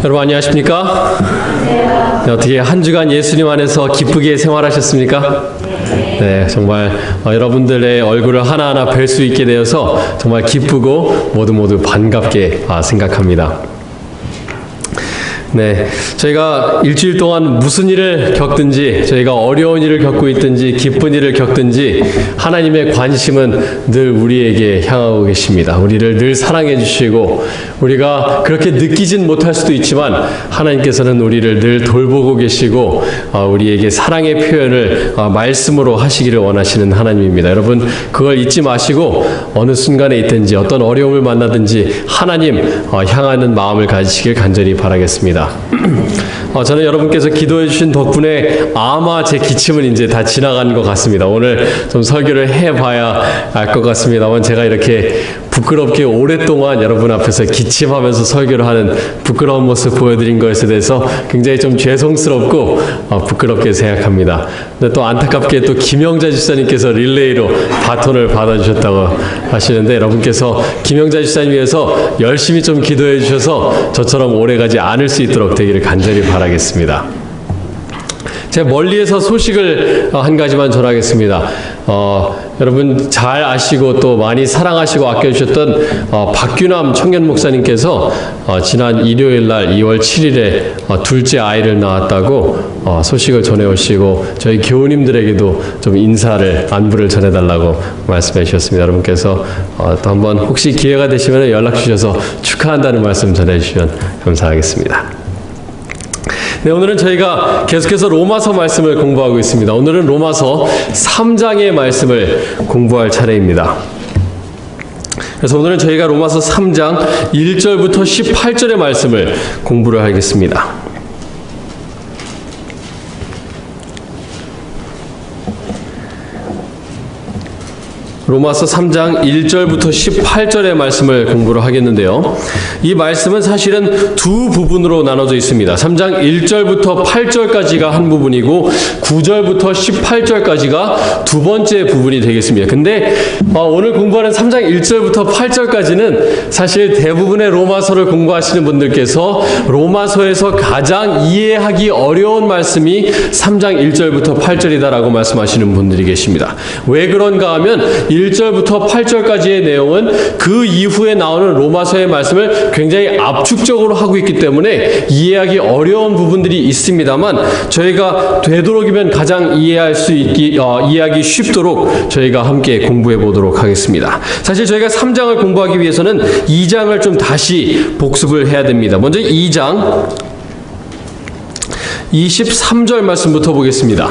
여러분 안녕하십니까? 네, 어떻게 한 주간 예수님 안에서 기쁘게 생활하셨습니까? 네, 정말 여러분들의 얼굴을 하나하나 뵐 수 있게 되어서 정말 기쁘고 모두 반갑게 생각합니다. 네, 저희가 일주일 동안 무슨 일을 겪든지, 저희가 어려운 일을 겪고 있든지, 기쁜 일을 겪든지, 하나님의 관심은 늘 우리에게 향하고 계십니다. 우리를 늘 사랑해 주시고, 우리가 그렇게 느끼진 못할 수도 있지만, 하나님께서는 우리를 늘 돌보고 계시고, 우리에게 사랑의 표현을 말씀으로 하시기를 원하시는 하나님입니다. 여러분, 그걸 잊지 마시고, 어느 순간에 있든지, 어떤 어려움을 만나든지, 하나님 향하는 마음을 가지시길 간절히 바라겠습니다. 저는 여러분께서 기도해 주신 덕분에 아마 제 기침은 이제 다 지나간 것 같습니다. 오늘 좀 설교를 해봐야 알 것 같습니다만 제가 이렇게 부끄럽게 오랫동안 여러분 앞에서 기침하면서 설교를 하는 부끄러운 모습 보여드린 것에 대해서 굉장히 좀 죄송스럽고 부끄럽게 생각합니다. 근데 또 안타깝게 또 김영자 집사님께서 릴레이로 바톤을 받아주셨다고 하시는데, 여러분께서 김영자 집사님 위해서 열심히 좀 기도해 주셔서 저처럼 오래가지 않을 수 있도록 되기를 간절히 바라겠습니다. 제가 멀리에서 소식을 한 가지만 전하겠습니다. 여러분 잘 아시고 또 많이 사랑하시고 아껴주셨던 박규남 청년 목사님께서 지난 일요일 날 2월 7일에 둘째 아이를 낳았다고 소식을 전해오시고, 저희 교우님들에게도 좀 인사를, 안부를 전해달라고 말씀해 주셨습니다. 여러분께서 또 한번 혹시 기회가 되시면 연락 주셔서 축하한다는 말씀 전해주시면 감사하겠습니다. 네, 오늘은 저희가 계속해서 로마서 말씀을 공부하고 있습니다. 오늘은 로마서 3장의 말씀을 공부할 차례입니다. 그래서 오늘은 저희가 로마서 3장 1절부터 18절의 말씀을 공부를 하겠습니다. 로마서 3장 1절부터 18절의 말씀을 공부를 하겠는데요. 이 말씀은 사실은 두 부분으로 나눠져 있습니다. 3장 1절부터 8절까지가 한 부분이고 9절부터 18절까지가 두 번째 부분이 되겠습니다. 근데 오늘 공부하는 3장 1절부터 8절까지는 사실 대부분의 로마서를 공부하시는 분들께서 로마서에서 가장 이해하기 어려운 말씀이 3장 1절부터 8절이다라고 말씀하시는 분들이 계십니다. 왜 그런가 하면 1절부터 8절까지의 내용은 그 이후에 나오는 로마서의 말씀을 굉장히 압축적으로 하고 있기 때문에 이해하기 어려운 부분들이 있습니다만, 저희가 되도록이면 가장 이해하기 쉽도록 저희가 함께 공부해 보도록 하겠습니다. 사실 저희가 3장을 공부하기 위해서는 2장을 좀 다시 복습을 해야 됩니다. 먼저 2장 23절 말씀부터 보겠습니다.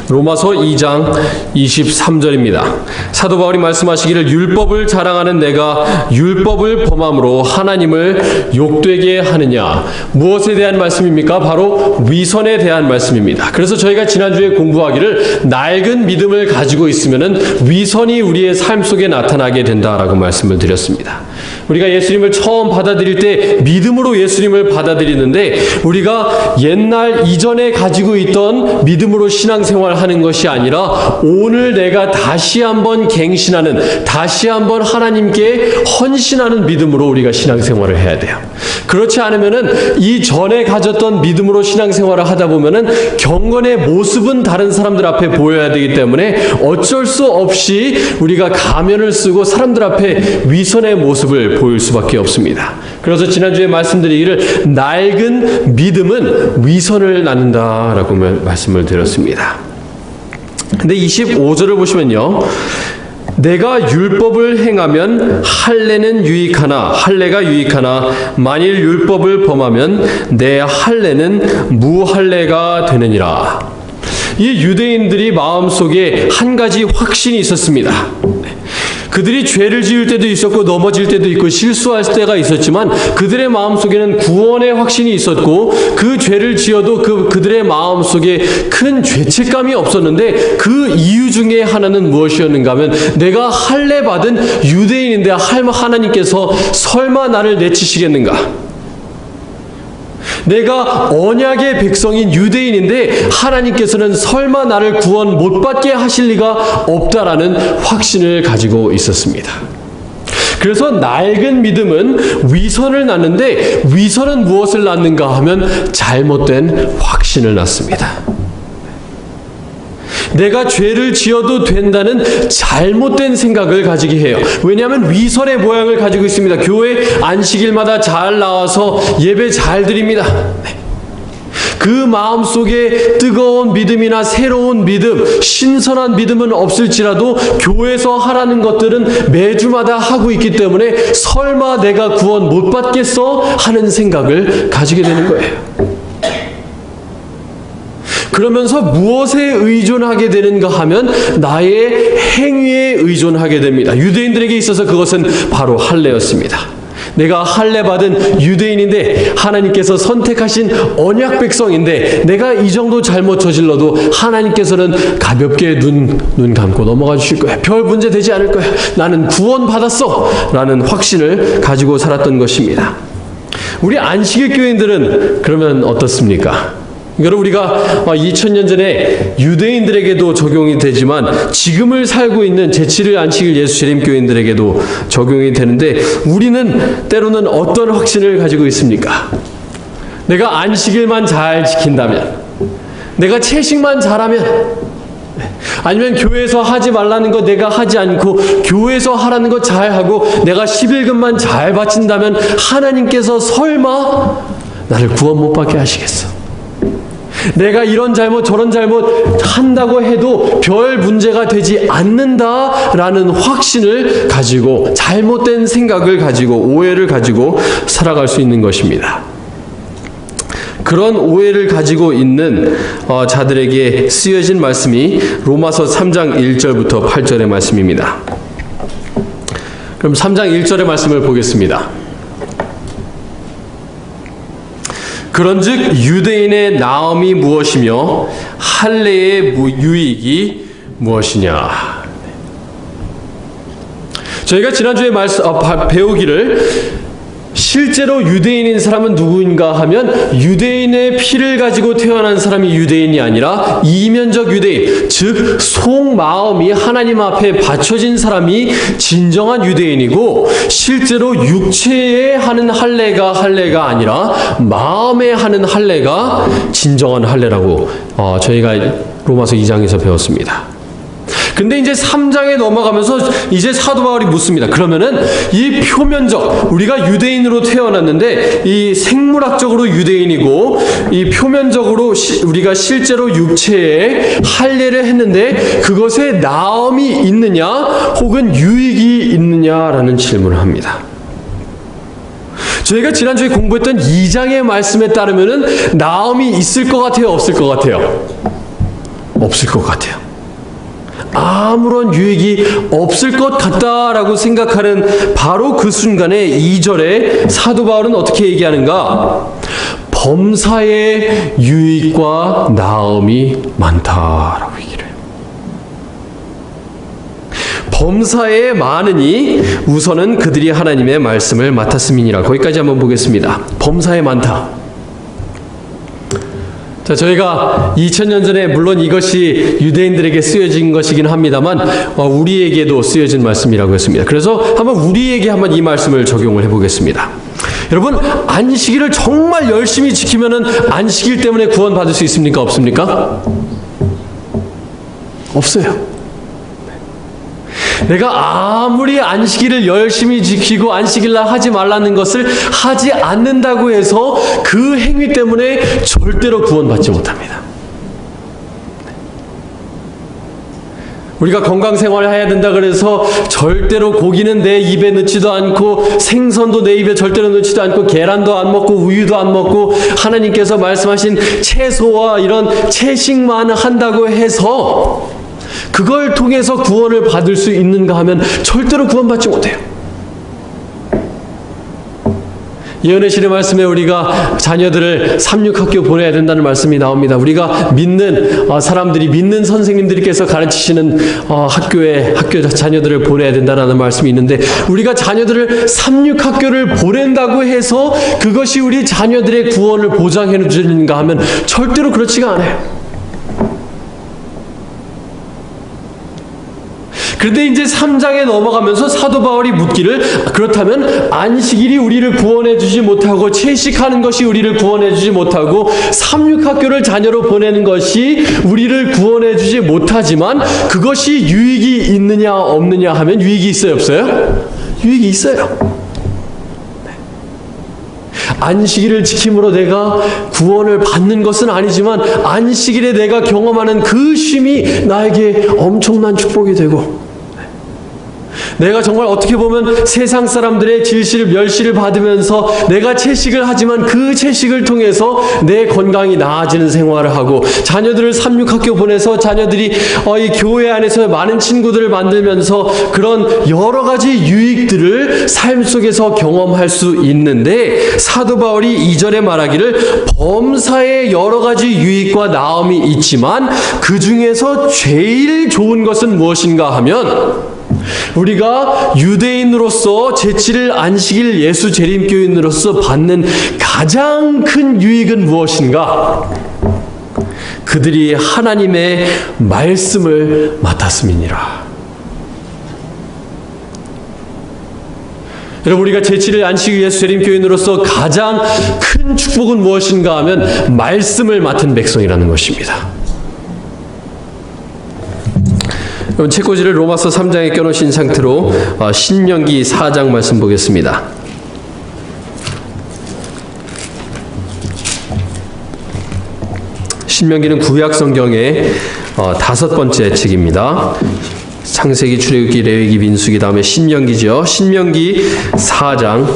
로마서 2장 23절입니다. 사도 바울이 말씀하시기를 율법을 자랑하는 내가 율법을 범함으로 하나님을 욕되게 하느냐. 무엇에 대한 말씀입니까? 바로 위선에 대한 말씀입니다. 그래서 저희가 지난주에 공부하기를 낡은 믿음을 가지고 있으면은 위선이 우리의 삶 속에 나타나게 된다라고 말씀을 드렸습니다. 우리가 예수님을 처음 받아들일 때 믿음으로 예수님을 받아들이는데, 우리가 옛날 이전에 가지고 있던 믿음으로 신앙생활 하는 것이 아니라 오늘 내가 다시 한번 갱신하는, 다시 한번 하나님께 헌신하는 믿음으로 우리가 신앙생활을 해야 돼요. 그렇지 않으면은 이 전에 가졌던 믿음으로 신앙생활을 하다 보면은 경건의 모습은 다른 사람들 앞에 보여야 되기 때문에 어쩔 수 없이 우리가 가면을 쓰고 사람들 앞에 위선의 모습을 보일 수밖에 없습니다. 그래서 지난주에 말씀드리기를 낡은 믿음은 위선을 낳는다라고 말씀을 드렸습니다. 근데 25절을 보시면요, 내가 율법을 행하면 할례가 유익하나 만일 율법을 범하면 내 할례는 무할례가 되느니라. 이 유대인들이 마음속에 한 가지 확신이 있었습니다. 그들이 죄를 지을 때도 있었고 넘어질 때도 있고 실수할 때가 있었지만 그들의 마음속에는 구원의 확신이 있었고, 그 죄를 지어도 그들의 마음속에 큰 죄책감이 없었는데, 그 이유 중에 하나는 무엇이었는가 하면, 내가 할례 받은 유대인인데 하나님께서 설마 나를 내치시겠는가? 내가 언약의 백성인 유대인인데 하나님께서는 설마 나를 구원 못 받게 하실 리가 없다라는 확신을 가지고 있었습니다. 그래서 낡은 믿음은 위선을 낳는데 위선은 무엇을 낳는가 하면 잘못된 확신을 낳습니다. 내가 죄를 지어도 된다는 잘못된 생각을 가지게 해요. 왜냐하면 위선의 모양을 가지고 있습니다. 교회 안식일마다 잘 나와서 예배 잘 드립니다. 그 마음속에 뜨거운 믿음이나 새로운 믿음, 신선한 믿음은 없을지라도 교회에서 하라는 것들은 매주마다 하고 있기 때문에 설마 내가 구원 못 받겠어? 하는 생각을 가지게 되는 거예요. 그러면서 무엇에 의존하게 되는가 하면 나의 행위에 의존하게 됩니다. 유대인들에게 있어서 그것은 바로 할례였습니다. 내가 할례 받은 유대인인데 하나님께서 선택하신 언약 백성인데 내가 이 정도 잘못 저질러도 하나님께서는 가볍게 눈 감고 넘어가 주실 거야. 별 문제 되지 않을 거야. 나는 구원 받았어 라는 확신을 가지고 살았던 것입니다. 우리 안식일 교인들은 그러면 어떻습니까? 여러분, 우리가 2000년 전에 유대인들에게도 적용이 되지만 지금을 살고 있는 제7일 안식일 예수 재림 교인들에게도 적용이 되는데 우리는 때로는 어떤 확신을 가지고 있습니까? 내가 안식일만 잘 지킨다면, 내가 채식만 잘하면, 아니면 교회에서 하지 말라는 거 내가 하지 않고 교회에서 하라는 거 잘하고 내가 11금만 잘 바친다면 하나님께서 설마 나를 구원 못 받게 하시겠어? 내가 이런 잘못 저런 잘못 한다고 해도 별 문제가 되지 않는다라는 확신을 가지고 잘못된 생각을 가지고 오해를 가지고 살아갈 수 있는 것입니다. 그런 오해를 가지고 있는 자들에게 쓰여진 말씀이 로마서 3장 1절부터 8절의 말씀입니다. 그럼 3장 1절의 말씀을 보겠습니다. 그런즉 유대인의 나음이 무엇이며 할례의 유익이 무엇이냐. 저희가 지난주에 배우기를 실제로 유대인인 사람은 누구인가 하면 유대인의 피를 가지고 태어난 사람이 유대인이 아니라 이면적 유대인, 즉 속마음이 하나님 앞에 받쳐진 사람이 진정한 유대인이고 실제로 육체에 하는 할례가 아니라 마음에 하는 할례가 진정한 할례라고 저희가 로마서 2장에서 배웠습니다. 근데 이제 3장에 넘어가면서 이제 사도 바울이 묻습니다. 그러면은 이 표면적, 우리가 유대인으로 태어났는데 이 생물학적으로 유대인이고 이 표면적으로 우리가 실제로 육체에 할례를 했는데 그것에 나음이 있느냐 혹은 유익이 있느냐라는 질문을 합니다. 저희가 지난주에 공부했던 2장의 말씀에 따르면은 나음이 있을 것 같아요, 없을 것 같아요? 없을 것 같아요. 아무런 유익이 없을 것 같다라고 생각하는 바로 그 순간에 2절에 사도 바울은 어떻게 얘기하는가? 범사의 유익과 나음이 많다라고 얘기를 해요. 범사에 많으니 우선은 그들이 하나님의 말씀을 맡았음이니라. 거기까지 한번 보겠습니다. 범사에 많다. 자, 저희가 2000년 전에 물론 이것이 유대인들에게 쓰여진 것이긴 합니다만 우리에게도 쓰여진 말씀이라고 했습니다. 그래서 한번 우리에게 한번 이 말씀을 적용을 해보겠습니다. 여러분, 안식일을 정말 열심히 지키면은 안식일 때문에 구원 받을 수 있습니까? 없습니까? 없어요. 내가 아무리 안식일을 열심히 지키고 안식일날 하지 말라는 것을 하지 않는다고 해서 그 행위 때문에 절대로 구원받지 못합니다. 우리가 건강생활을 해야 된다 그래서 절대로 고기는 내 입에 넣지도 않고 생선도 내 입에 절대로 넣지도 않고 계란도 안 먹고 우유도 안 먹고 하나님께서 말씀하신 채소와 이런 채식만 한다고 해서 그걸 통해서 구원을 받을 수 있는가 하면 절대로 구원받지 못해요. 예언의 신의 말씀에 우리가 자녀들을 삼육학교 보내야 된다는 말씀이 나옵니다. 우리가 믿는 사람들이, 믿는 선생님들께서 가르치시는 학교에 자녀들을 보내야 된다는 말씀이 있는데 우리가 자녀들을 삼육학교를 보낸다고 해서 그것이 우리 자녀들의 구원을 보장해 주는가 하면 절대로 그렇지가 않아요. 그런데 이제 3장에 넘어가면서 사도 바울이 묻기를, 그렇다면 안식일이 우리를 구원해 주지 못하고 채식하는 것이 우리를 구원해 주지 못하고 삼육학교를 자녀로 보내는 것이 우리를 구원해 주지 못하지만 그것이 유익이 있느냐 없느냐 하면 유익이 있어요, 없어요? 유익이 있어요. 안식일을 지킴으로 내가 구원을 받는 것은 아니지만 안식일에 내가 경험하는 그 쉼이 나에게 엄청난 축복이 되고, 내가 정말 어떻게 보면 세상 사람들의 질시를 멸시를 받으면서 내가 채식을 하지만 그 채식을 통해서 내 건강이 나아지는 생활을 하고, 자녀들을 삼육학교 보내서 자녀들이 이 교회 안에서 많은 친구들을 만들면서 그런 여러 가지 유익들을 삶 속에서 경험할 수 있는데, 사도 바울이 2절에 말하기를 범사에 여러 가지 유익과 나음이 있지만 그 중에서 제일 좋은 것은 무엇인가 하면, 우리가 유대인으로서 제7일 안식일 예수 재림교인으로서 받는 가장 큰 유익은 무엇인가? 그들이 하나님의 말씀을 맡았음이니라. 여러분, 우리가 제7일 안식일 예수 재림교인으로서 가장 큰 축복은 무엇인가 하면 말씀을 맡은 백성이라는 것입니다. 책꽂이를 로마서 3장에 껴놓으신 상태로 신명기 4장 말씀 보겠습니다. 신명기는 구약 성경의 5번째 책입니다. 창세기, 출애굽기, 레위기, 민수기, 다음에 신명기죠. 신명기 4장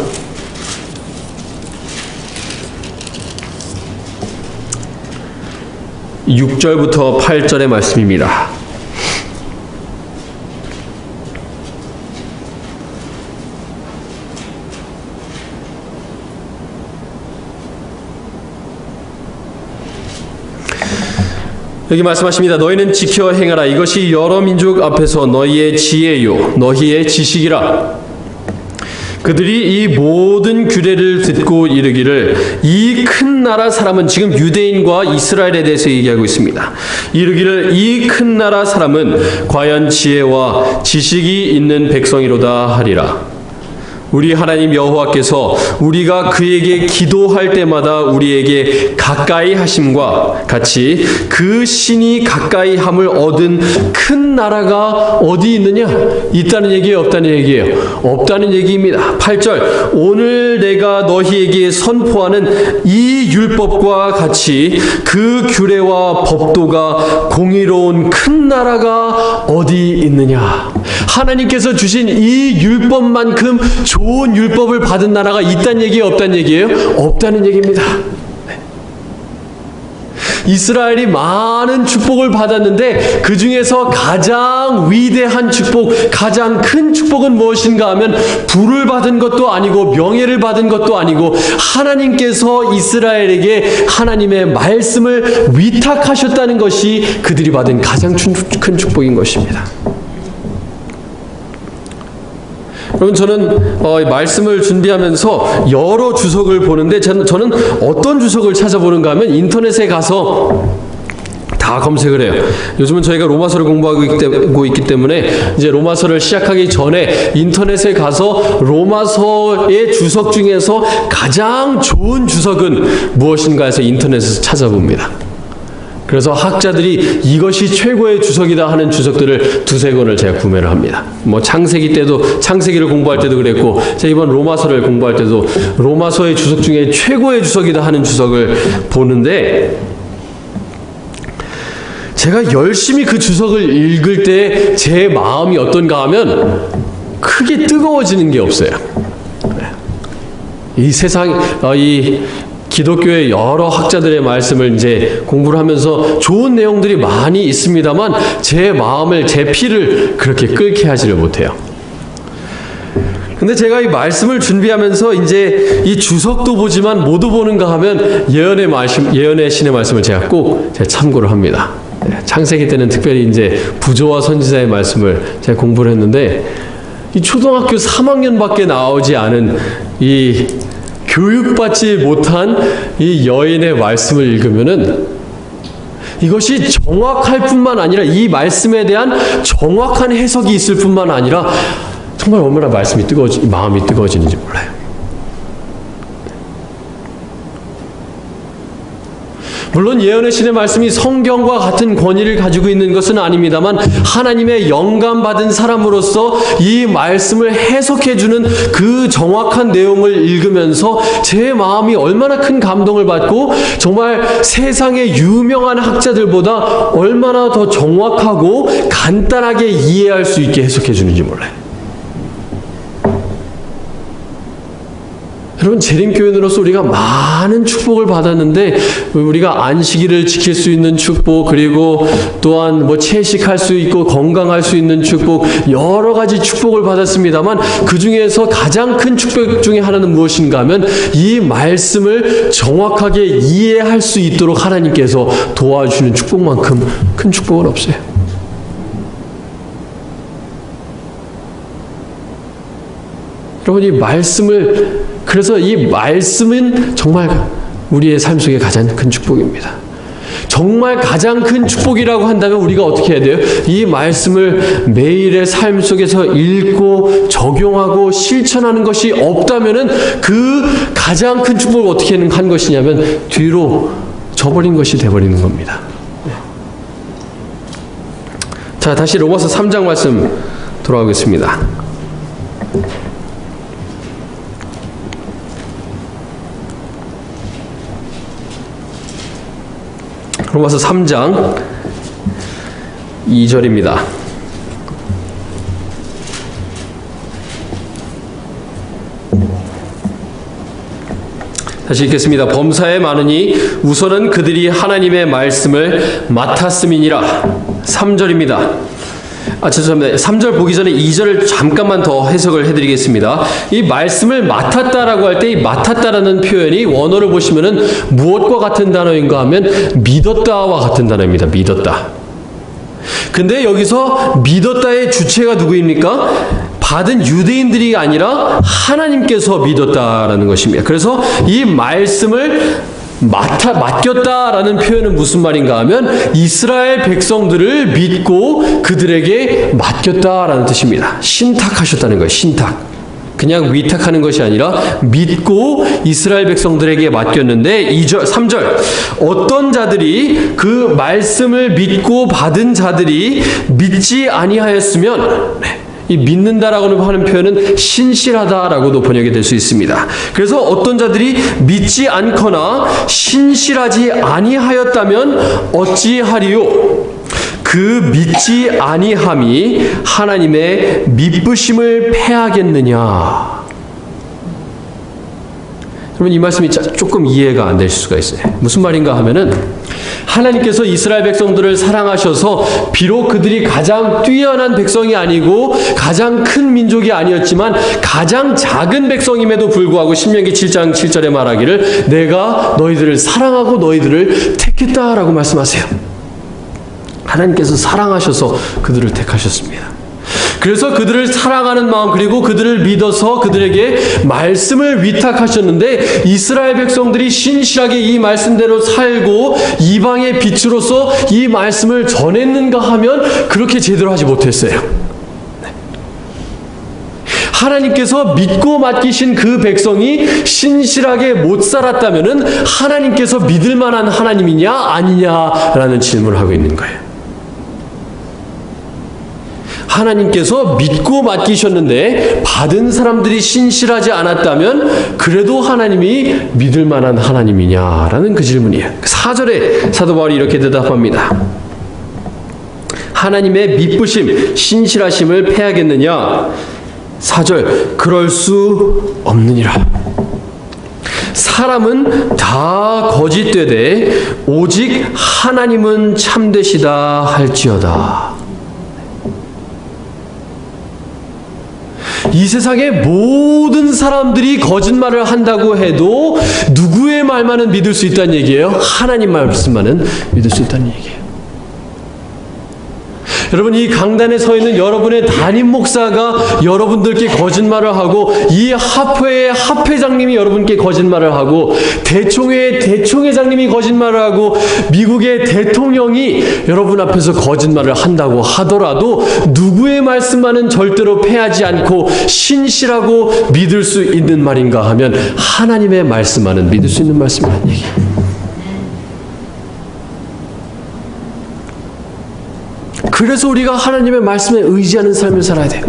6절부터 8절의 말씀입니다. 여기 말씀하십니다. 너희는 지켜 행하라. 이것이 여러 민족 앞에서 너희의 지혜요 너희의 지식이라. 그들이 이 모든 규례를 듣고 이르기를, 이 큰 나라 사람은, 지금 유대인과 이스라엘에 대해서 얘기하고 있습니다. 이르기를, 이 큰 나라 사람은 과연 지혜와 지식이 있는 백성이로다 하리라. 우리 하나님 여호와께서 우리가 그에게 기도할 때마다 우리에게 가까이 하심과 같이 그 신이 가까이 함을 얻은 큰 나라가 어디 있느냐? 있다는 얘기예요, 없다는 얘기예요? 없다는 얘기입니다. 8절, 오늘 내가 너희에게 선포하는 이 율법과 같이 그 규례와 법도가 공의로운 큰 나라가 어디 있느냐? 하나님께서 주신 이 율법만큼 좋은 율법을 받은 나라가 있다는 얘기예요, 없다는 얘기예요? 없다는 얘기입니다. 이스라엘이 많은 축복을 받았는데 그 중에서 가장 위대한 축복, 가장 큰 축복은 무엇인가 하면 부를 받은 것도 아니고 명예를 받은 것도 아니고 하나님께서 이스라엘에게 하나님의 말씀을 위탁하셨다는 것이 그들이 받은 가장 큰 축복인 것입니다. 여러분, 저는 말씀을 준비하면서 여러 주석을 보는데 저는 어떤 주석을 찾아보는가 하면 인터넷에 가서 다 검색을 해요. 요즘은 저희가 로마서를 공부하고 있기 때문에 이제 로마서를 시작하기 전에 인터넷에 가서 로마서의 주석 중에서 가장 좋은 주석은 무엇인가 해서 인터넷에서 찾아봅니다. 그래서 학자들이 이것이 최고의 주석이다 하는 주석들을 2-3권을 제가 구매를 합니다. 창세기 때도, 창세기를 공부할 때도 그랬고, 제가 이번 로마서를 공부할 때도 로마서의 주석 중에 최고의 주석이다 하는 주석을 보는데, 제가 열심히 그 주석을 읽을 때 제 마음이 어떤가 하면 크게 뜨거워지는 게 없어요. 이 세상, 기독교의 여러 학자들의 말씀을 이제 공부를 하면서 좋은 내용들이 많이 있습니다만 제 마음을, 제 피를 그렇게 끓게 하지를 못해요. 근데 제가 이 말씀을 준비하면서 이제 이 주석도 보지만 뭐도 보는가 하면 예언의 신의 말씀을 제가 꼭 참고를 합니다. 창세기 때는 특별히 이제 부조와 선지자의 말씀을 제가 공부를 했는데, 이 초등학교 3학년밖에 나오지 않은 이 교육받지 못한 이 여인의 말씀을 읽으면은 이것이 정확할 뿐만 아니라 이 말씀에 대한 정확한 해석이 있을 뿐만 아니라 정말 얼마나 마음이 뜨거워지는지 몰라요. 물론 예언의 신의 말씀이 성경과 같은 권위를 가지고 있는 것은 아닙니다만 하나님의 영감받은 사람으로서 이 말씀을 해석해주는 그 정확한 내용을 읽으면서 제 마음이 얼마나 큰 감동을 받고 정말 세상의 유명한 학자들보다 얼마나 더 정확하고 간단하게 이해할 수 있게 해석해주는지 몰라요. 여러분, 재림교인으로서 우리가 많은 축복을 받았는데 우리가 안식일을 지킬 수 있는 축복, 그리고 또한 채식할 수 있고 건강할 수 있는 축복, 여러 가지 축복을 받았습니다만 그 중에서 가장 큰 축복 중에 하나는 무엇인가 하면 이 말씀을 정확하게 이해할 수 있도록 하나님께서 도와주시는 축복만큼 큰 축복은 없어요. 여러분, 그래서 이 말씀은 정말 우리의 삶 속에 가장 큰 축복입니다. 정말 가장 큰 축복이라고 한다면 우리가 어떻게 해야 돼요? 이 말씀을 매일의 삶 속에서 읽고 적용하고 실천하는 것이 없다면은 그 가장 큰 축복을 어떻게 한 것이냐면 뒤로 져버린 것이 되어버리는 겁니다. 자, 다시 로마서 3장 말씀 돌아오겠습니다. 로마서 3장 2절입니다. 다시 읽겠습니다. 범사에 많으니 우선은 그들이 하나님의 말씀을 맡았음이니라. 3절입니다. 죄송합니다. 3절 보기 전에 2절을 잠깐만 더 해석을 해드리겠습니다. 이 말씀을 맡았다라고 할 때 이 맡았다라는 표현이 원어를 보시면은 무엇과 같은 단어인가 하면 믿었다와 같은 단어입니다. 믿었다. 근데 여기서 믿었다의 주체가 누구입니까? 받은 유대인들이 아니라 하나님께서 믿었다라는 것입니다. 그래서 이 말씀을 맡겼다라는 표현은 무슨 말인가 하면 이스라엘 백성들을 믿고 그들에게 맡겼다라는 뜻입니다. 신탁하셨다는 거예요. 신탁. 그냥 위탁하는 것이 아니라 믿고 이스라엘 백성들에게 맡겼는데 3절 어떤 자들이 그 말씀을 믿고 받은 자들이 믿지 아니하였으면, 이 믿는다라고 하는 표현은 신실하다라고도 번역이 될 수 있습니다. 그래서 어떤 자들이 믿지 않거나 신실하지 아니하였다면 어찌하리요? 그 믿지 아니함이 하나님의 미쁘심을 패하겠느냐? 여러분, 이 말씀이 조금 이해가 안 될 수가 있어요. 무슨 말인가 하면은 하나님께서 이스라엘 백성들을 사랑하셔서 비록 그들이 가장 뛰어난 백성이 아니고 가장 큰 민족이 아니었지만 가장 작은 백성임에도 불구하고 신명기 7장 7절에 말하기를 내가 너희들을 사랑하고 너희들을 택했다라고 말씀하세요. 하나님께서 사랑하셔서 그들을 택하셨습니다. 그래서 그들을 사랑하는 마음, 그리고 그들을 믿어서 그들에게 말씀을 위탁하셨는데 이스라엘 백성들이 신실하게 이 말씀대로 살고 이방의 빛으로서 이 말씀을 전했는가 하면 그렇게 제대로 하지 못했어요. 하나님께서 믿고 맡기신 그 백성이 신실하게 못 살았다면은 하나님께서 믿을 만한 하나님이냐 아니냐라는 질문을 하고 있는 거예요. 하나님께서 믿고 맡기셨는데 받은 사람들이 신실하지 않았다면 그래도 하나님이 믿을 만한 하나님이냐라는 그 질문이에요. 4절에 사도 바울이 이렇게 대답합니다. 하나님의 미쁘심, 신실하심을 패하겠느냐? 4절, 그럴 수 없느니라. 사람은 다 거짓되되 오직 하나님은 참되시다 할지어다. 이 세상의 모든 사람들이 거짓말을 한다고 해도 누구의 말만은 믿을 수 있다는 얘기예요? 하나님 말씀만은 믿을 수 있다는 얘기예요. 여러분, 이 강단에 서 있는 여러분의 담임 목사가 여러분들께 거짓말을 하고, 이 합회의 합회장님이 여러분께 거짓말을 하고, 대총회의 대총회장님이 거짓말을 하고, 미국의 대통령이 여러분 앞에서 거짓말을 한다고 하더라도 누구의 말씀만은 절대로 패하지 않고 신실하고 믿을 수 있는 말인가 하면 하나님의 말씀만은 믿을 수 있는 말씀이라는 얘기예요. 그래서 우리가 하나님의 말씀에 의지하는 삶을 살아야 돼요.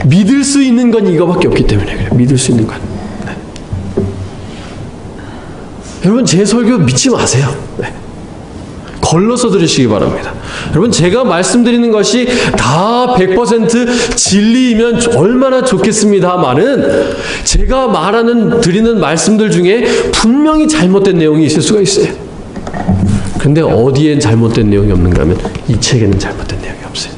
믿을 수 있는 건 이거밖에 없기 때문에 그래요. 믿을 수 있는 건. 네. 여러분, 제 설교 믿지 마세요. 네. 걸러서 들으시기 바랍니다. 여러분, 제가 말씀드리는 것이 다 100% 진리이면 얼마나 좋겠습니다만은, 제가 드리는 말씀들 중에 분명히 잘못된 내용이 있을 수가 있어요. 근데 어디엔 잘못된 내용이 없는가 하면 이 책에는 잘못된 내용이 없어요.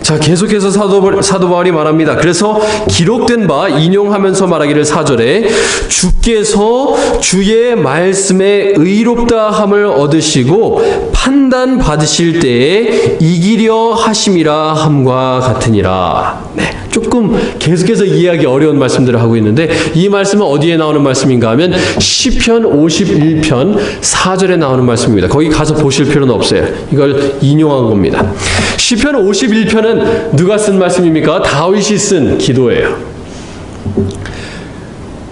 자, 계속해서 사도 바울이 말합니다. 그래서 기록된 바 인용하면서 말하기를 4절에 주께서 주의 말씀에 의롭다 함을 얻으시고 판단 받으실 때에 이기려 하심이라 함과 같으니라. 네, 조금 계속해서 이해하기 어려운 말씀들을 하고 있는데, 이 말씀은 어디에 나오는 말씀인가 하면 시편 51편 4절에 나오는 말씀입니다. 거기 가서 보실 필요는 없어요. 이걸 인용한 겁니다. 시편 51편은 누가 쓴 말씀입니까? 다윗이 쓴 기도예요.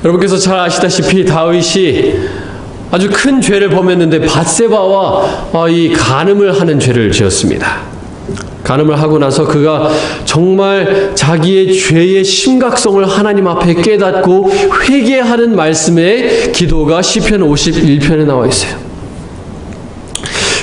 여러분께서 잘 아시다시피 다윗이 아주 큰 죄를 범했는데 밧세바와 이 간음을 하는 죄를 지었습니다. 간음을 하고 나서 그가 정말 자기의 죄의 심각성을 하나님 앞에 깨닫고 회개하는 말씀의 기도가 시편 51편에 나와 있어요.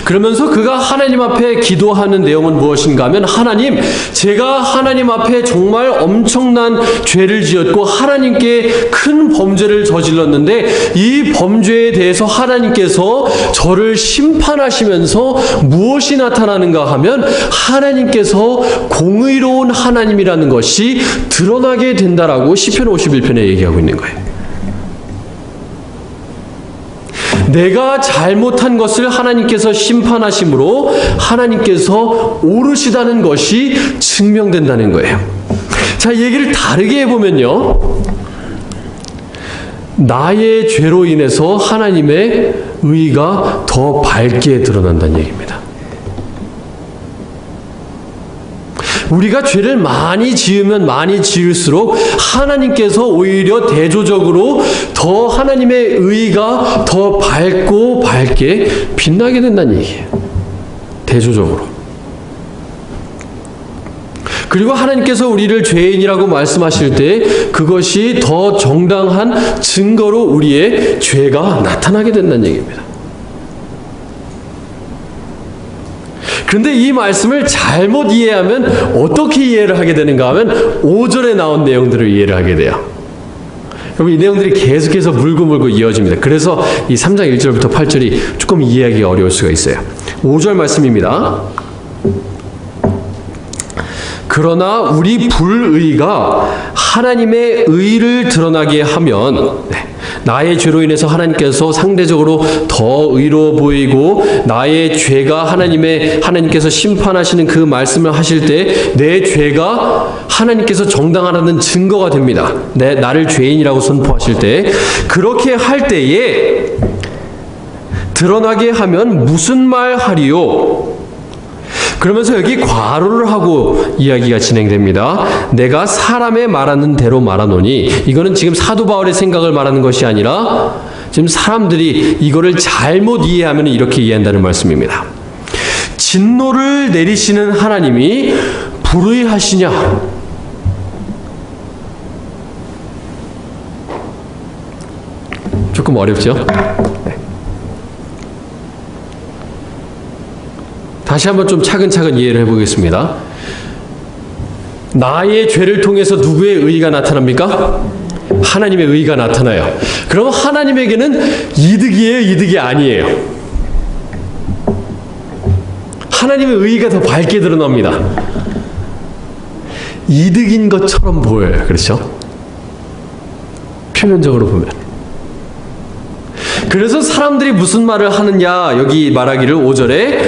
그러면서 그가 하나님 앞에 기도하는 내용은 무엇인가 하면, 하나님, 제가 하나님 앞에 정말 엄청난 죄를 지었고 하나님께 큰 범죄를 저질렀는데 이 범죄에 대해서 하나님께서 저를 심판하시면서 무엇이 나타나는가 하면 하나님께서 공의로운 하나님이라는 것이 드러나게 된다라고 시편 51편에 얘기하고 있는 거예요. 내가 잘못한 것을 하나님께서 심판하심으로 하나님께서 옳으시다는 것이 증명된다는 거예요. 자, 얘기를 다르게 해보면요, 나의 죄로 인해서 하나님의 의가 더 밝게 드러난다는 얘기입니다. 우리가 죄를 많이 지으면 많이 지을수록 하나님께서 오히려 대조적으로 더 하나님의 의가 더 밝고 밝게 빛나게 된다는 얘기예요. 대조적으로. 그리고 하나님께서 우리를 죄인이라고 말씀하실 때 그것이 더 정당한 증거로 우리의 죄가 나타나게 된다는 얘기입니다. 그런데 이 말씀을 잘못 이해하면 어떻게 이해를 하게 되는가 하면 5절에 나온 내용들을 이해를 하게 돼요. 그럼 이 내용들이 계속해서 물고 이어집니다. 그래서 이 3장 1절부터 8절이 조금 이해하기 어려울 수가 있어요. 5절 말씀입니다. 그러나 우리 불의가 하나님의 의를 드러나게 하면, 나의 죄로 인해서 하나님께서 상대적으로 더 의로워 보이고 나의 죄가 하나님께서 심판하시는 그 말씀을 하실 때 내 죄가 하나님께서 정당하다는 증거가 됩니다. 나를 죄인이라고 선포하실 때, 그렇게 할 때에 드러나게 하면 무슨 말 하리요? 그러면서 여기 괄호를 하고 이야기가 진행됩니다. 내가 사람의 말하는 대로 말하노니, 이거는 지금 사도 바울의 생각을 말하는 것이 아니라 지금 사람들이 이거를 잘못 이해하면 이렇게 이해한다는 말씀입니다. 진노를 내리시는 하나님이 불의하시냐? 조금 어렵죠? 다시 한번 좀 차근차근 이해를 해보겠습니다. 나의 죄를 통해서 누구의 의의가 나타납니까? 하나님의 의의가 나타나요. 그럼 하나님에게는 이득이에요? 이득이 아니에요? 하나님의 의의가 더 밝게 드러납니다. 이득인 것처럼 보여요. 그렇죠? 표면적으로 보면. 그래서 사람들이 무슨 말을 하느냐, 여기 말하기를 5절에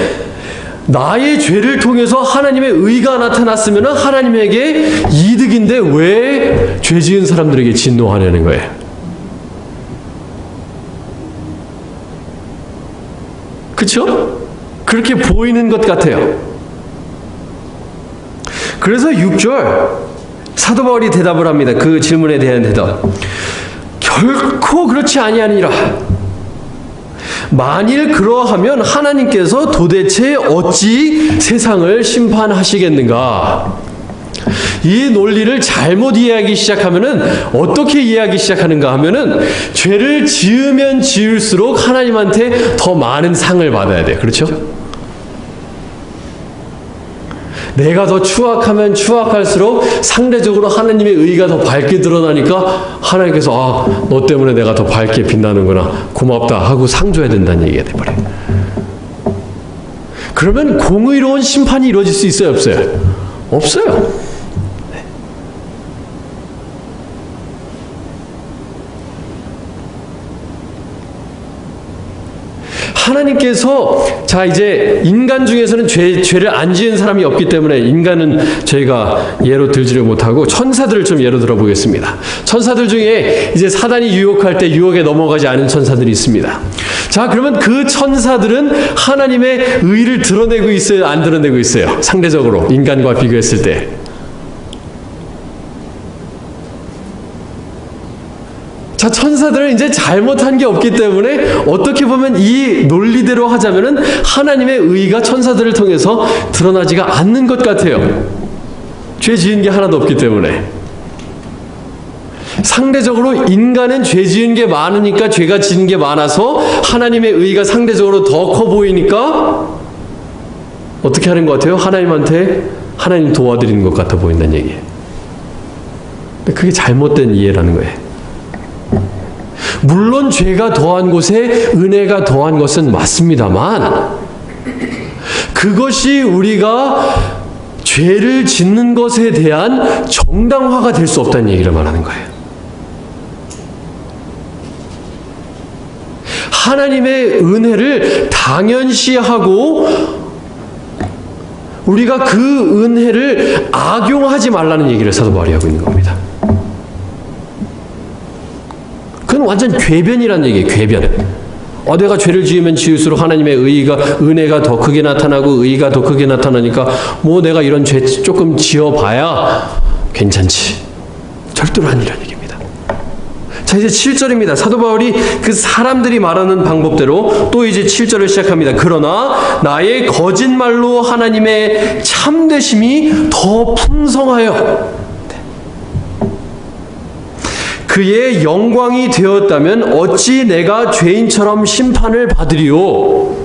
나의 죄를 통해서 하나님의 의가 나타났으면 하나님에게 이득인데 왜 죄 지은 사람들에게 진노하냐는 거예요. 그렇죠? 그렇게 보이는 것 같아요. 그래서 6절 사도 바울이 대답을 합니다. 그 질문에 대한 대답. 결코 그렇지 아니하니라. 만일 그러하면 하나님께서 도대체 어찌 세상을 심판하시겠는가? 이 논리를 잘못 이해하기 시작하면은 어떻게 이해하기 시작하는가 하면은 죄를 지으면 지을수록 하나님한테 더 많은 상을 받아야 돼요. 그렇죠? 내가 더 추악하면 추악할수록 상대적으로 하나님의 의가 더 밝게 드러나니까 하나님께서 너 때문에 내가 더 밝게 빛나는구나, 고맙다 하고 상 줘야 된다는 얘기가 돼버려요. 그러면 공의로운 심판이 이루어질 수 있어요, 없어요? 없어요. 하나님께서 자 이제 인간 중에서는 죄를 안 지은 사람이 없기 때문에 인간은 저희가 예로 들지를 못하고 천사들을 좀 예로 들어 보겠습니다. 천사들 중에 이제 사단이 유혹할 때 유혹에 넘어가지 않은 천사들이 있습니다. 자 그러면 그 천사들은 하나님의 의를 드러내고 있어요, 안 드러내고 있어요? 상대적으로 인간과 비교했을 때. 자, 천사들은 이제 잘못한 게 없기 때문에 어떻게 보면 이 논리대로 하자면은 하나님의 의가 천사들을 통해서 드러나지가 않는 것 같아요. 죄 지은 게 하나도 없기 때문에. 상대적으로 인간은 죄 지은 게 많으니까 죄가 지은 게 많아서 하나님의 의가 상대적으로 더 커 보이니까 어떻게 하는 것 같아요? 하나님한테 하나님 도와드리는 것 같아 보인다는 얘기예요. 근데 그게 잘못된 이해라는 거예요. 물론 죄가 더한 곳에 은혜가 더한 것은 맞습니다만 그것이 우리가 죄를 짓는 것에 대한 정당화가 될 수 없다는 얘기를 말하는 거예요. 하나님의 은혜를 당연시하고 우리가 그 은혜를 악용하지 말라는 얘기를 사도 바울이 하고 있는 겁니다. 그건 완전 궤변이라는 얘기예요. 궤변. 내가 죄를 지으면 지을수록 하나님의 은혜가 더 크게 나타나고 의가 더 크게 나타나니까 뭐 내가 이런 죄 조금 지어봐야 괜찮지. 절대로 아니라는 얘기입니다. 자 이제 7절입니다. 사도 바울이 그 사람들이 말하는 방법대로 또 이제 7절을 시작합니다. 그러나 나의 거짓말로 하나님의 참되심이 더 풍성하여 그의 영광이 되었다면 어찌 내가 죄인처럼 심판을 받으리요.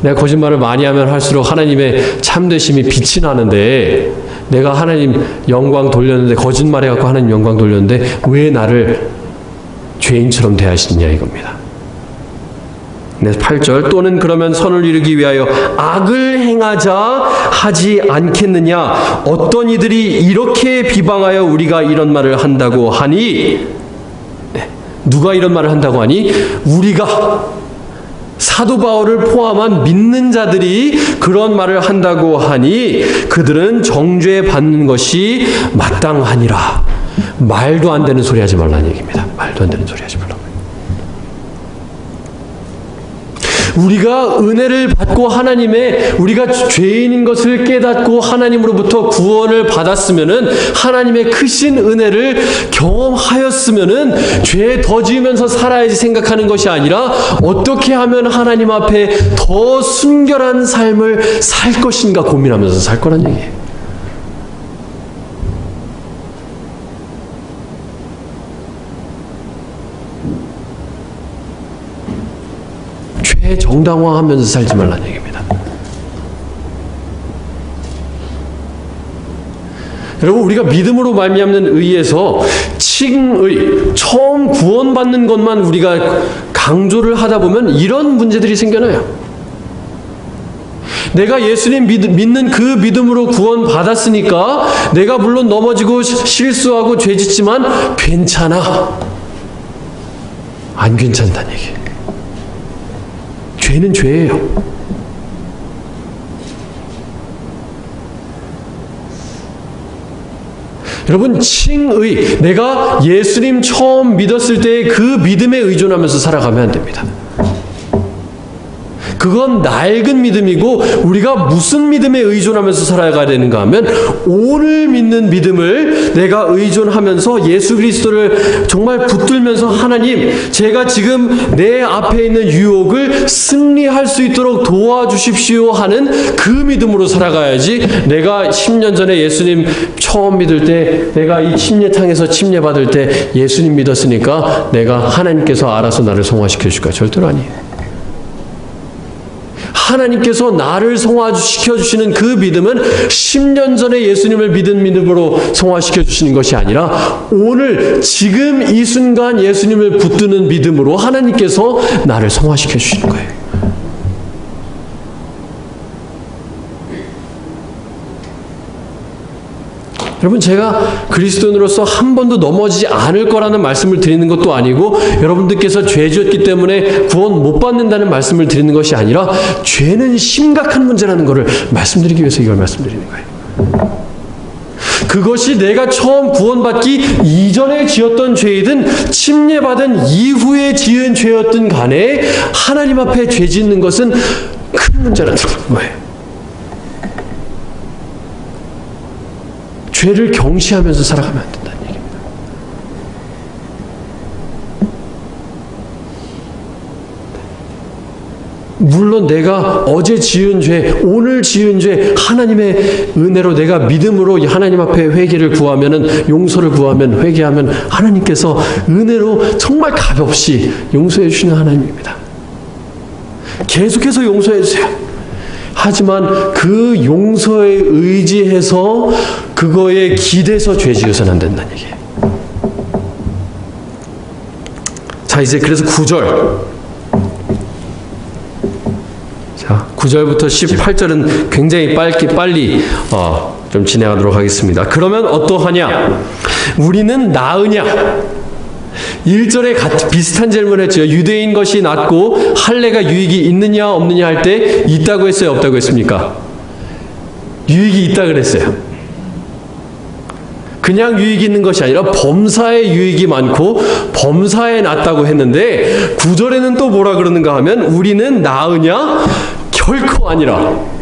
내가 거짓말을 많이 하면 할수록 하나님의 참되심이 빛이 나는데 내가 하나님 영광 돌렸는데 거짓말해갖고 하나님 영광 돌렸는데 왜 나를 죄인처럼 대하시느냐 이겁니다. 8절 또는 그러면 선을 이루기 위하여 악을 행하자 하지 않겠느냐. 어떤 이들이 이렇게 비방하여 우리가 이런 말을 한다고 하니 누가 이런 말을 한다고 하니 우리가 사도 바울을 포함한 믿는 자들이 그런 말을 한다고 하니 그들은 정죄 받는 것이 마땅하니라. 말도 안 되는 소리 하지 말라는 얘기입니다. 말도 안 되는 소리 하지 말라고. 우리가 은혜를 받고 우리가 죄인인 것을 깨닫고 하나님으로부터 구원을 받았으면은 하나님의 크신 은혜를 경험하였으면은 죄 더 지으면서 살아야지 생각하는 것이 아니라 어떻게 하면 하나님 앞에 더 순결한 삶을 살 것인가 고민하면서 살 거란 얘기예요. 죄 정당화하면서 살지 말라는 얘기입니다. 여러분 우리가 믿음으로 말미암는 의에서 칭의, 처음 구원받는 것만 우리가 강조를 하다 보면 이런 문제들이 생겨나요. 내가 예수님 믿는 그 믿음으로 구원받았으니까 내가 물론 넘어지고 실수하고 죄짓지만 괜찮아. 안 괜찮다는 얘기예요. 죄는 죄예요. 여러분, 칭의, 내가 예수님 처음 믿었을 때의 그 믿음에 의존하면서 살아가면 안 됩니다. 그건 낡은 믿음이고, 우리가 무슨 믿음에 의존하면서 살아가야 되는가 하면 오늘 믿는 믿음을 내가 의존하면서 예수 그리스도를 정말 붙들면서, 하나님, 제가 지금 내 앞에 있는 유혹을 승리할 수 있도록 도와주십시오 하는 그 믿음으로 살아가야지, 내가 10년 전에 예수님 처음 믿을 때, 내가 이 침례탕에서 침례받을 때 예수님 믿었으니까 내가 하나님께서 알아서 나를 성화시켜 줄까? 절대로 아니에요. 하나님께서 나를 성화시켜 주시는 그 믿음은 10년 전에 예수님을 믿은 믿음으로 성화시켜 주시는 것이 아니라 오늘 지금 이 순간 예수님을 붙드는 믿음으로 하나님께서 나를 성화시켜 주시는 거예요. 여러분, 제가 그리스도인으로서 한 번도 넘어지지 않을 거라는 말씀을 드리는 것도 아니고, 여러분들께서 죄 지었기 때문에 구원 못 받는다는 말씀을 드리는 것이 아니라, 죄는 심각한 문제라는 것을 말씀드리기 위해서 이걸 말씀드리는 거예요. 그것이 내가 처음 구원받기 이전에 지었던 죄이든 침례받은 이후에 지은 죄였든 간에 하나님 앞에 죄 짓는 것은 큰 문제라는 거예요. 죄를 경시하면서 살아가면 안 된다는 얘기입니다. 물론 내가 어제 지은 죄, 오늘 지은 죄, 하나님의 은혜로 내가 믿음으로 하나님 앞에 회개를 구하면은, 용서를 구하면, 회개하면 하나님께서 은혜로 정말 값없이 용서해 주시는 하나님입니다. 계속해서 용서해 주세요. 하지만 그 용서에 의지해서 그거에 기대서 죄 지어서는 안 된다는 얘기예요. 자, 이제 그래서 9절. 자, 9절부터 18절은 굉장히 빨리 좀 진행하도록 하겠습니다. 그러면 어떠하냐? 우리는 나으냐? 1절에 비슷한 질문을 했죠. 유대인 것이 낫고 할례가 유익이 있느냐 없느냐 할 때 있다고 했어요, 없다고 했습니까? 유익이 있다 그랬어요. 그냥 유익이 있는 것이 아니라 범사에 유익이 많고 범사에 낫다고 했는데, 9절에는 또 뭐라 그러는가 하면 우리는 나으냐? 결코 아니라.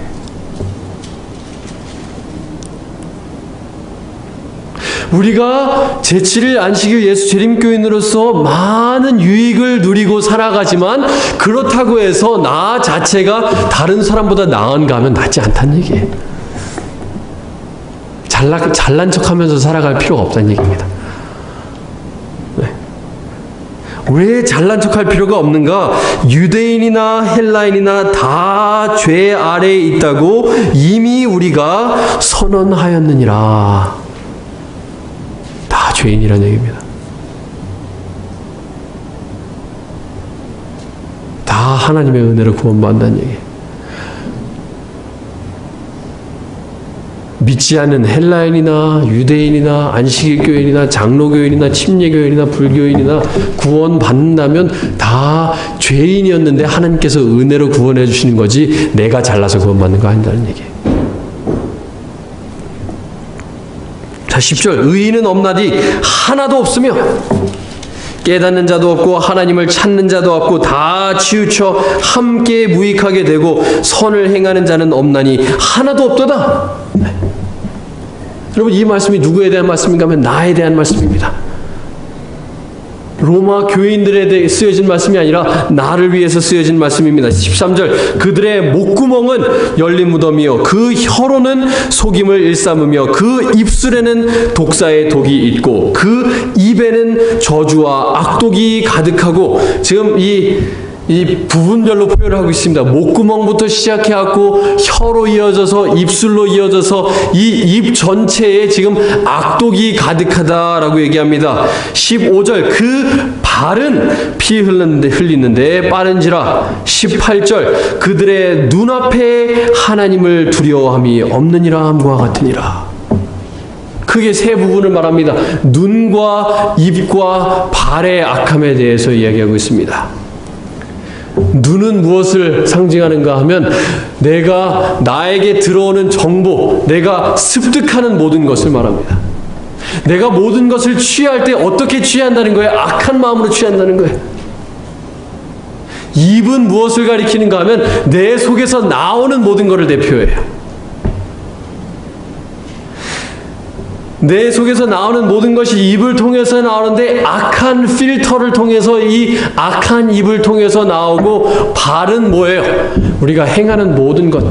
우리가 제7일 안식일 예수 재림교인으로서 많은 유익을 누리고 살아가지만, 그렇다고 해서 나 자체가 다른 사람보다 나은가 하면 낫지 않다는 얘기예요. 잘난 척하면서 살아갈 필요가 없다는 얘기입니다. 네. 왜 잘난 척할 필요가 없는가? 유대인이나 헬라인이나 다 죄 아래에 있다고 이미 우리가 선언하였느니라. 다 죄인이라는 얘기입니다. 다 하나님의 은혜로 구원받는다는 얘기예요. 믿지 않는 헬라인이나 유대인이나 안식일 교인이나 장로교인이나 침례교인이나 불교인이나 구원받는다면 다 죄인이었는데 하나님께서 은혜로 구원해 주시는 거지, 내가 잘나서 구원받는 거 아니라는 얘기예요. 자, 10절. 의인은 없나니 하나도 없으며 깨닫는 자도 없고 하나님을 찾는 자도 없고 다 치우쳐 함께 무익하게 되고 선을 행하는 자는 없나니 하나도 없도다. 여러분, 이 말씀이 누구에 대한 말씀인가 하면 나에 대한 말씀입니다. 로마 교인들에 대해 쓰여진 말씀이 아니라 나를 위해서 쓰여진 말씀입니다. 13절. 그들의 목구멍은 열린 무덤이요 그 혀로는 속임을 일삼으며 그 입술에는 독사의 독이 있고 그 입에는 저주와 악독이 가득하고, 지금 이 부분별로 표현을 하고 있습니다. 목구멍부터 시작해갖고 혀로 이어져서 입술로 이어져서 이 입 전체에 지금 악독이 가득하다라고 얘기합니다. 15절. 그 발은 피 흘리는데 빠른지라. 18절. 그들의 눈앞에 하나님을 두려워함이 없느니라 함과 같으니라. 크게 세 부분을 말합니다. 눈과 입과 발의 악함에 대해서 이야기하고 있습니다. 눈은 무엇을 상징하는가 하면 나에게 들어오는 정보, 내가 습득하는 모든 것을 말합니다. 내가 모든 것을 취할 때 어떻게 취한다는 거예요? 악한 마음으로 취한다는 거예요. 입은 무엇을 가리키는가 하면 내 속에서 나오는 모든 것을 대표해요. 내 속에서 나오는 모든 것이 입을 통해서 나오는데 악한 필터를 통해서 이 악한 입을 통해서 나오고 발은 뭐예요? 우리가 행하는 모든 것,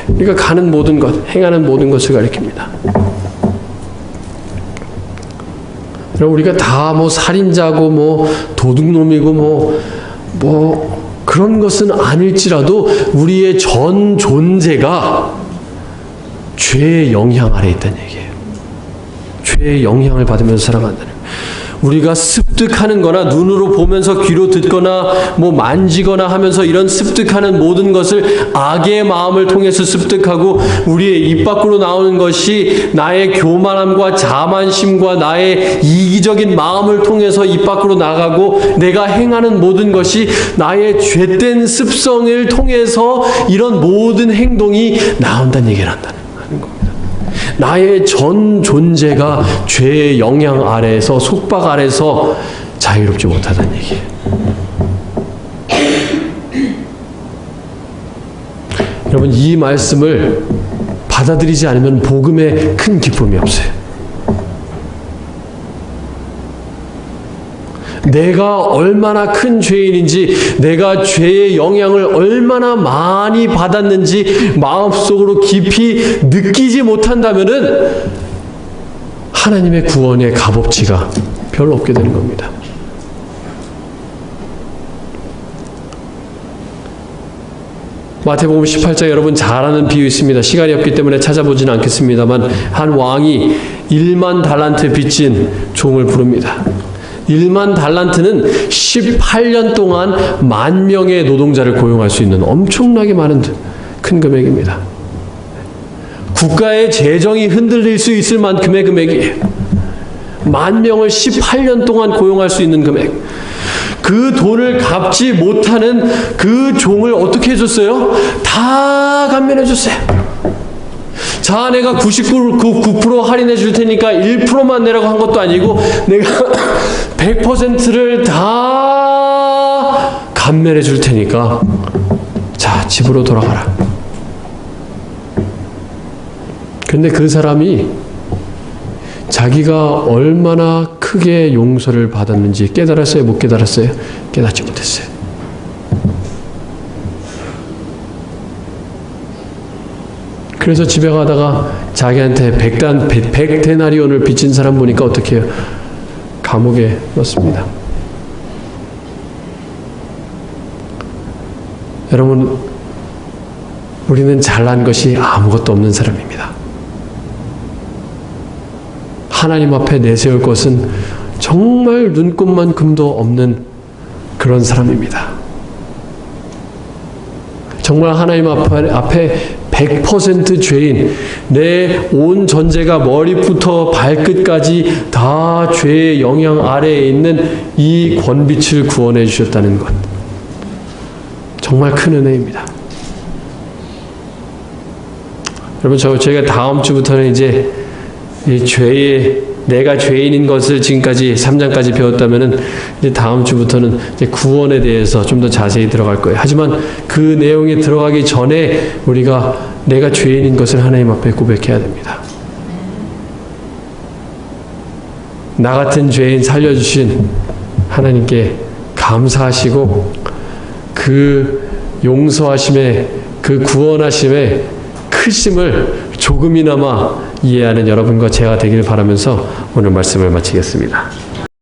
우리가 가는 모든 것, 행하는 모든 것을 가리킵니다. 그럼 우리가 다 살인자고 도둑놈이고 그런 것은 아닐지라도 우리의 전 존재가 죄의 영향 아래 있다는 얘기예요. 죄의 영향을 받으면서 살아간다는 거예요. 우리가 습득하는 거나 눈으로 보면서 귀로 듣거나 만지거나 하면서 이런 습득하는 모든 것을 악의 마음을 통해서 습득하고 우리의 입 밖으로 나오는 것이 나의 교만함과 자만심과 나의 이기적인 마음을 통해서 입 밖으로 나가고 내가 행하는 모든 것이 나의 죄된 습성을 통해서 이런 모든 행동이 나온다는 얘기를 하는 겁니다. 나의 전 존재가 죄의 영향 아래에서 속박 아래서 자유롭지 못하다는 얘기예요. 여러분, 이 말씀을 받아들이지 않으면 복음에 큰 기쁨이 없어요. 내가 얼마나 큰 죄인인지, 내가 죄의 영향을 얼마나 많이 받았는지 마음속으로 깊이 느끼지 못한다면은 하나님의 구원의 값어치가 별로 없게 되는 겁니다. 마태복음 18장 여러분 잘 아는 비유 있습니다. 시간이 없기 때문에 찾아보지는 않겠습니다만 한 왕이 1만 달란트 빚진 종을 부릅니다. 1만 달란트는 18년 동안 10,000명의 노동자를 고용할 수 있는 엄청나게 많은 큰 금액입니다. 국가의 재정이 흔들릴 수 있을 만큼의 금액이에요. 10,000명을 18년 동안 고용할 수 있는 금액. 그 돈을 갚지 못하는 그 종을 어떻게 해줬어요? 다 감면해 줬어요. 자, 내가 99% 할인해 줄 테니까 1%만 내라고 한 것도 아니고 내가 100%를 다 감면해 줄 테니까 자, 집으로 돌아가라. 근데 그 사람이 자기가 얼마나 크게 용서를 받았는지 깨달았어요? 못 깨달았어요? 깨닫지 못했어요. 그래서 집에 가다가 자기한테 100데나리온을 빚진 사람 보니까 어떻게 해요? 감옥에 넣습니다. 여러분, 우리는 잘난 것이 아무것도 없는 사람입니다. 하나님 앞에 내세울 것은 정말 눈꼽만큼도 없는 그런 사람입니다. 정말 하나님 앞에 100% 죄인, 내 온 전제가 머리부터 발끝까지 다 죄의 영향 아래에 있는 이 권빛을 구원해 주셨다는 것, 정말 큰 은혜입니다. 여러분, 저희가 다음 주부터는 이제 이 내가 죄인인 것을 지금까지 3장까지 배웠다면은 이제 다음 주부터는 이제 구원에 대해서 좀 더 자세히 들어갈 거예요. 하지만 그 내용에 들어가기 전에 우리가 내가 죄인인 것을 하나님 앞에 고백해야 됩니다. 나 같은 죄인 살려주신 하나님께 감사하시고 그 용서하심에, 그 구원하심의 크심을 조금이나마 이해하는 여러분과 제가 되길 바라면서 오늘 말씀을 마치겠습니다.